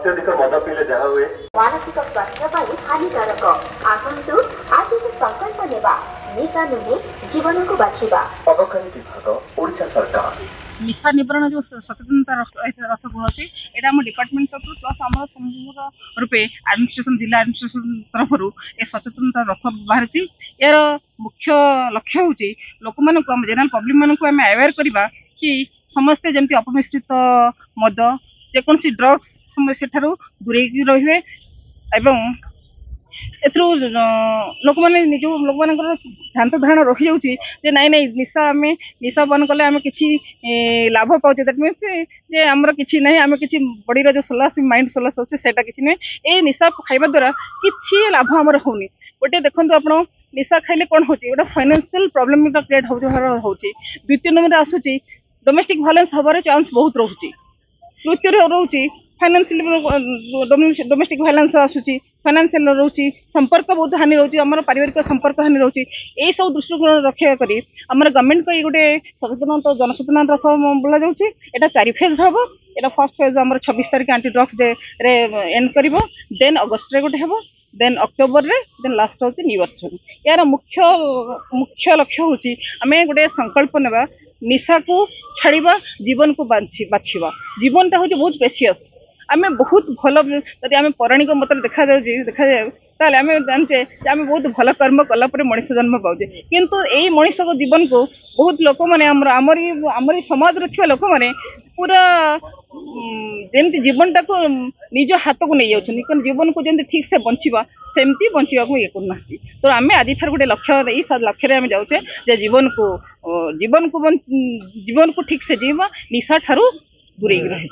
अत्यधिक मद पीले जहाँ हुए मानसिक स्वास्थ्य पर हानिकारक आसतु आज संकल्प नेबा निशा नुहे जीवन को बाछिबा। अबकारी विभाग ओडिशा सरकार निशा निवारण जो सचेतनता रथ गुण अच्छी यहाँ आम डिपार्टमेंट तरफ प्लस आम समूह रूपे एडमिनिस्ट्रेशन जिला एडमिनिस्ट्रेशन तरफ ए सचेतनता रथ बाहरी यार मुख्य लक्ष्य हूँ लोक मान जनरल पब्लिक मान अवेयर करवा कि समस्ते जमी अपमिश्रित मद जेकोसी ड्रग्स से दूरे रे एवं एथरू लोक मैंने निज लोक मान भ्रांत धारणा रही जाऊँगी नाई नाई निशा आम निशा पान कले आम कि लाभ पाचे दैट मीन्स जे आमर कि ना आम कि बॉडी जो सोलास माइंड सोलास अच्छे से किसी नुहे निशा खाइबा द्वारा किसी लाभ आमर होनी गोटे देखो आप निशा खाइले कौन हो गोटे फाइनेंशियल प्रोब्लेम क्रिएट हो द्वितीय नंबर आसूँ डोमेस्टिक भायोलेंस हबार चांस बहुत रोचे तृतीय रोचे फाइनेंशियल डोमेस्टिक भायोलेंस आसूँ फाइनेंशियल रोचे संपर्क बहुत हानि रोचे आम पारिवारिक संपर्क हानि रोचे यही सब दृष्टिकोण रक्षा करी आम गवर्नमेंट को ये गोटे सचेतन जनसचेतना रथ बोला जाऊँगी यहाँ 4 फेज हम यहाँ फर्स्ट फेज आम 26 तारीख एंटी ड्रग्स डे रे एंड कर देन अगस्ट रे गोटे हम देन अक्टोबर रे देन लास्ट हूँ न्यू इयर्स यार मुख्य लक्ष्य हूँ आम गोटे संकल्प नेबा निशा को छाड़वा जीवन को बाछिबा जीवनटा हूँ बहुत प्रेसियस आम बहुत भल जदि आम पौराणिक मत देखा जाए ताले आम जानते आम बहुत भल कर्म कलापर मनीष जन्म पाचे किंतु यही मनीष को जीवन को बहुत लोक मैंने आमरी समाज रे लोक मैंने पूरा जमी जीवनटा को निज हाथ को नहीं जाऊँ जीवन को जमी ठीक से बंचवा सेमती बंचवा को ये करना तो आम आज थार गोटे लक्ष्य लक्ष्य आम जाऊे जीवन को ठीक से जीवा निशा ठारू दूरे रह।